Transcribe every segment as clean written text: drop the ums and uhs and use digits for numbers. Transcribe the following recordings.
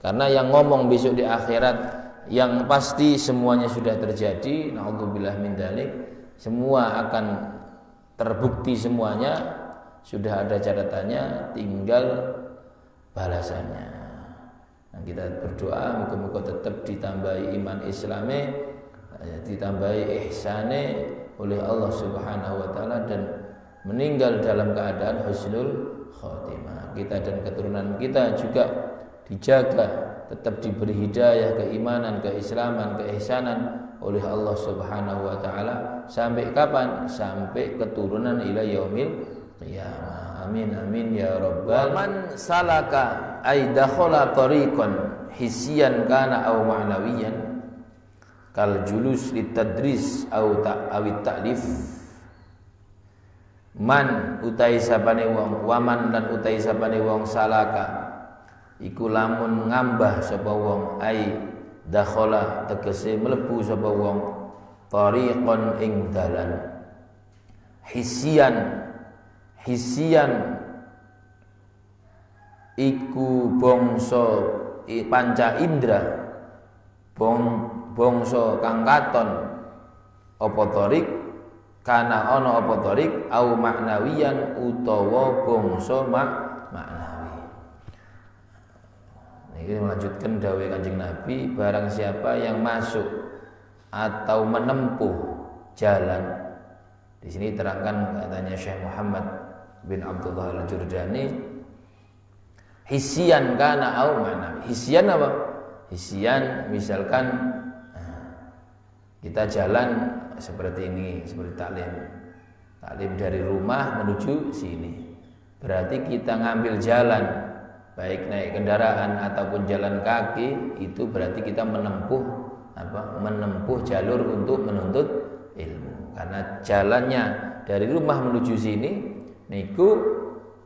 Karena yang ngomong besok di akhirat yang pasti semuanya sudah terjadi, naudzubillah min dzalik, semua akan terbukti semuanya, sudah ada catatannya, tinggal balasannya. Nah, kita berdoa muga-muga tetap ditambahi iman Islami, ditambahi ihsane oleh Allah Subhanahu wa taala dan meninggal dalam keadaan husnul khotimah. Kita dan keturunan kita juga dijaga, tetap diberi hidayah, keimanan, keislaman, keihsanan oleh Allah Subhanahu wa taala sampai kapan? Sampai keturunan ila yaumil qiyamah. Amin amin ya rabbal. Man salaka ay dakhala tariqan hisiyan kana aw ma'nawiyan kal julus litadris aw ta'lif. Man utai sapane wong, waman lan utai sapane wong salaka iku lamun ngambah sapa wong ai dakhala tegese mlebu sapa wong tariqan ing dalan hisian iku bangsa panca indra bangsa kang katon apa tariq kana ana apa tariq au maknawiyan utawa bangsa maknawi. Ini melanjutkan dawuh Kanjeng Nabi, barang siapa yang masuk atau menempuh jalan. Di sini terangkan katanya Syekh Muhammad bin Abdullah Al-Jurdani, hisian kana au ma'nawi. Hisian apa? Hisian misalkan kita jalan seperti ini, seperti taklim dari rumah menuju sini. Berarti kita ngambil jalan, baik naik kendaraan ataupun jalan kaki, itu berarti kita menempuh jalur untuk menuntut ilmu. Karena jalannya dari rumah menuju sini niku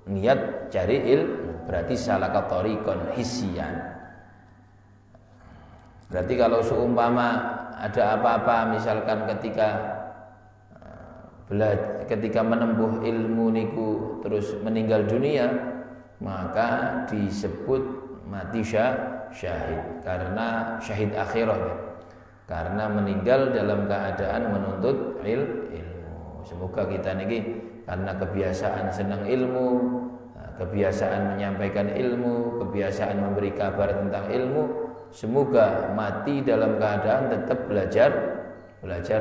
niat cari ilmu, berarti salaka tariqan hisian. Berarti kalau seumpama ada apa-apa, misalkan ketika menempuh ilmu niku terus meninggal dunia, maka disebut mati syahid, karena syahid akhirat ya. Karena meninggal dalam keadaan menuntut ilmu. Semoga kita niki karena kebiasaan senang ilmu, kebiasaan menyampaikan ilmu, kebiasaan memberi kabar tentang ilmu, semoga mati dalam keadaan tetap belajar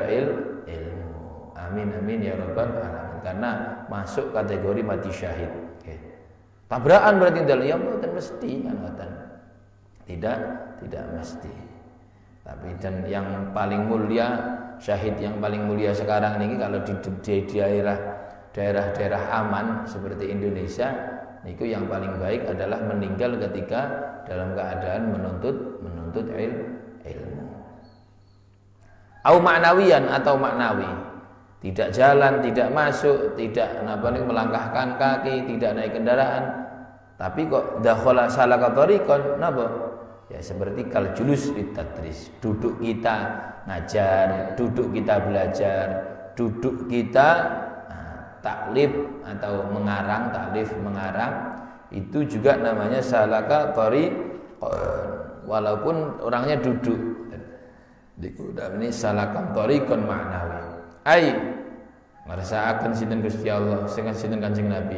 ilmu. Amin amin ya rabbal alamin. Karena masuk kategori mati syahid. Okay. Tabrakan berarti dalam ya mboten mesti kan. Tidak mesti. Tapi dan yang paling mulia, syahid yang paling mulia sekarang ini kalau di daerah-daerah aman seperti Indonesia, itu yang paling baik adalah meninggal ketika dalam keadaan menuntut ilmu. Au ma'nawiyan atau maknawi. Tidak jalan, tidak masuk, tidak melangkahkan kaki, tidak naik kendaraan. Tapi kok dakhala salaka tariqan napa? Ya seperti kal julus litadris, duduk kita ngajar, duduk kita belajar, duduk kita taklif atau mengarang, itu juga namanya salaka tariqan, walaupun orangnya duduk. Ini salaka tariqan ma'nawi. Ai ngrasakaken sinten Gusti Allah, sinten Kanjeng Nabi,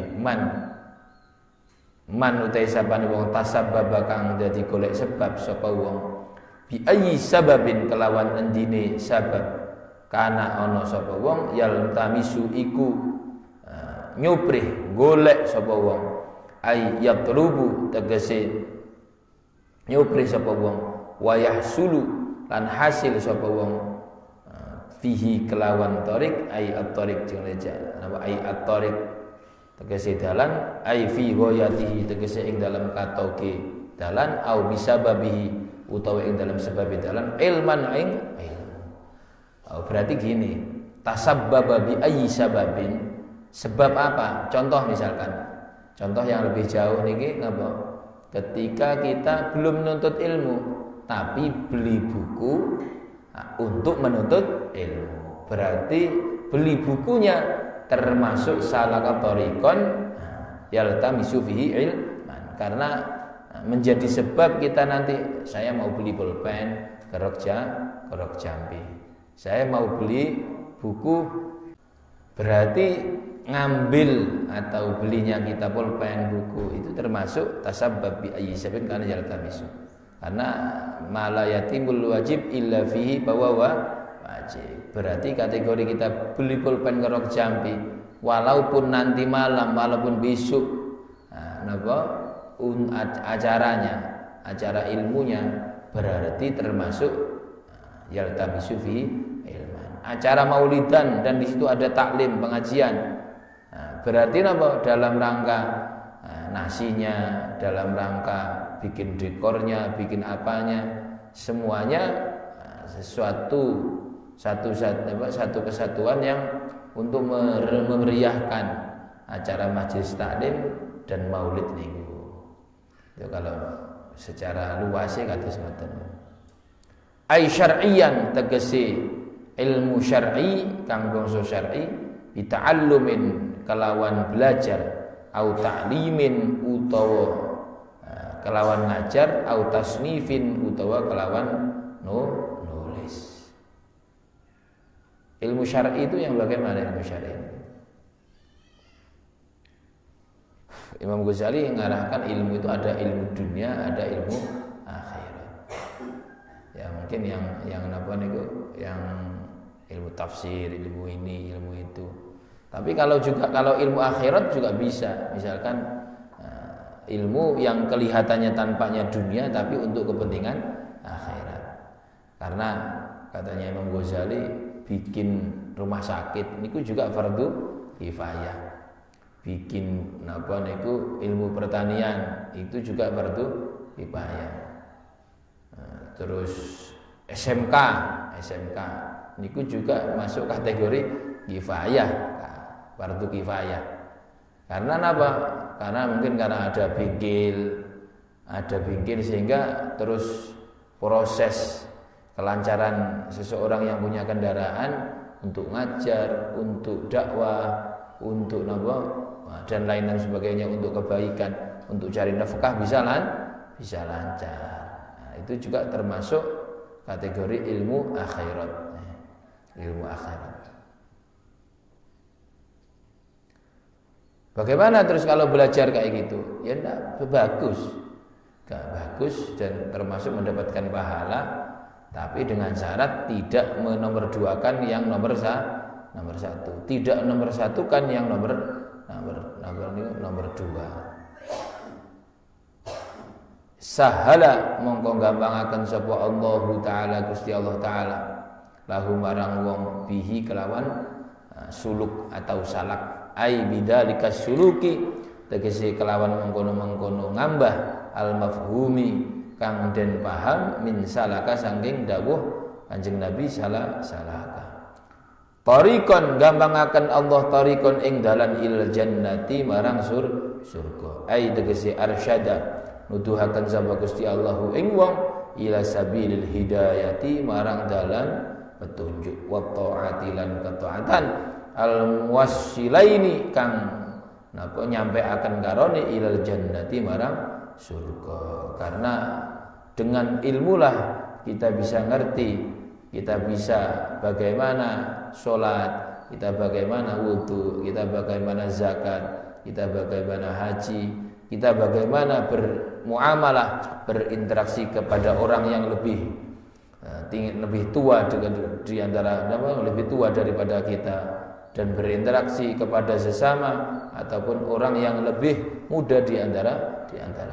man utai sapane wong tasabbaba kang dadi golek sebab sapa wong bi ayyi sababin kelawan endine sabab kana ana sapa wong yal tamisu iku nyuprih golek sapa wong ay yatlubu tegese nyuprih sapa wong wayahsulu lan hasil sapa wong fihi kelawan tarik ay at-tarik jenenge napa ay at-tarik tegese dalan ai fi ghayatihi tegese ing dalam katoke dalan au bisababihi utawa ing dalam sebab dalan ilman ing ilmu. Berarti gini, tasabbaba bi ayyi sababin, sebab apa? Contoh misalkan, contoh yang lebih jauh niki napa? Ketika kita belum menuntut ilmu tapi beli buku untuk menuntut ilmu. Berarti beli bukunya termasuk salaka tariqan yaltamisu fihi ilman, karena menjadi sebab kita nanti, saya mau beli pulpen Kerok Jambi, saya mau beli buku, berarti ngambil atau belinya kita pulpen buku itu termasuk tasabbab bi ayyi sababin kana yaltamisu, karena malayatimul wajib illa fihi bahwa wajib. Berarti kategori kita beli pulpen Kerok Jambi walaupun nanti malam, walaupun besok, acara ilmunya, berarti termasuk yaltamisu fi ilman. Acara maulidan dan di situ ada taklim, pengajian, berarti dalam rangka nasinya, dalam rangka bikin dekornya, bikin apanya, semuanya satu kesatuan yang untuk memeriahkan acara majelis taklim dan maulid niku. Itu kalau secara luasnya kados ngoten. Ai syar'iyan tegese ilmu syar'i kang bangsa syar'i bita'allumin kelawan belajar, au ta'limin utawa kelawan ngajar, au tasnifin utawa kelawan nulis. Ilmu syar'i itu yang bagaimana ilmu syar'i? Imam Ghazali mengarahkan ilmu itu ada ilmu dunia, ada ilmu akhirat. Ya mungkin yang apa niku, yang ilmu tafsir, ilmu ini, ilmu itu. Tapi kalau ilmu akhirat juga bisa. Misalkan ilmu yang kelihatannya tampaknya dunia tapi untuk kepentingan akhirat. Karena katanya Imam Ghazali bikin rumah sakit niku juga fardu kifayah. Bikin ilmu pertanian itu juga fardu kifayah. Terus SMK niku juga masuk kategori kifayah, fardu kifayah. Karena apa? Karena mungkin karena ada bengkel sehingga terus proses kelancaran seseorang yang punya kendaraan untuk ngajar, untuk dakwah, untuk dan lain sebagainya, untuk kebaikan, untuk cari nafkah bisa lancar. Nah, itu juga termasuk kategori ilmu akhirat. Ilmu akhirat. Bagaimana terus kalau belajar kayak gitu? Ya enggak bagus. Enggak bagus dan termasuk mendapatkan pahala, tapi dengan syarat tidak menomorduakan yang nomor satu, tidak nomor satukan yang nomor dua. Sahala mongko gampangaken sapa Allah taala Gusti Allah taala lahu marang wong bihi kelawan suluk atau salak, ai bidzalika suluki tegese kelawan mengkono-mengkono ngambah al mafhumi kang den paham min salaka saking dawuh Kanjeng Nabi salaka. Tariqon gampangaken Allah tariqon ing dalan il jannati marang surga. Ai tegese arsyada nuduhaken sapa Gusti Allahu ing wong ila sabilil hidayati marang dalan petunjuk, wa taati lan ketaatan al muwassilaini kang napa nyampeaken karone ilal jannati marang surga. Karena dengan ilmulah kita bisa ngerti, kita bisa bagaimana sholat, kita bagaimana wudu, kita bagaimana zakat, kita bagaimana haji, kita bagaimana bermuamalah, berinteraksi kepada orang yang lebih tua di antara lebih tua daripada kita, dan berinteraksi kepada sesama ataupun orang yang lebih muda di antara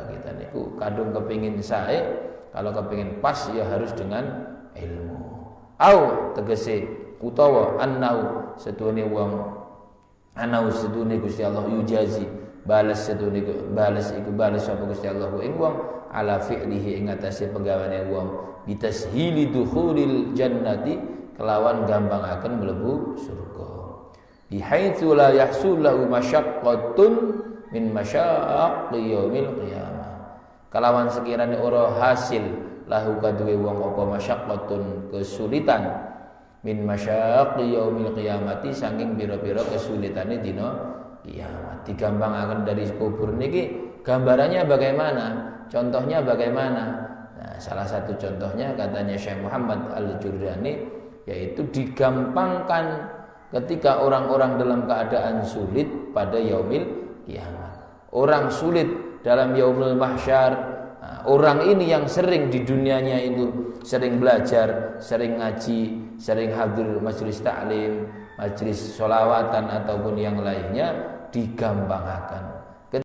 kita niku kadung kepingin sae, kalau kepingin pas ya harus dengan ilmu. Au tegese utawa annau setune wong anau setune Gusti Allah yujazi balas setune balas sapa Gusti Allah ing wong ala fi'lihi ing atase penggaweane wong bitashili dukhulil jannati kelawan gampangaken mlebu surga. Bihaitsu la yahsul lahu masyaqqatun min masyaqqi yaumil qiyamah. Kelawan sekiranya ora hasil lahu kaduwe wong apa masyaqqatun kesulitan min masyaqqi yaumil qiyamati saking pira-pira kesulitane dina kiamat. Digampangaken dari kubur niki gambarannya bagaimana? Contohnya bagaimana? Nah, salah satu contohnya katanya Syekh Muhammad Al-Jurdani, yaitu digampangkan ketika orang-orang dalam keadaan sulit pada yaumil kiamat. Orang sulit dalam yaumul mahsyar. Nah, orang ini yang sering di dunianya itu sering belajar, sering ngaji, sering hadir majelis taklim, majelis sholawatan ataupun yang lainnya, digampangkan.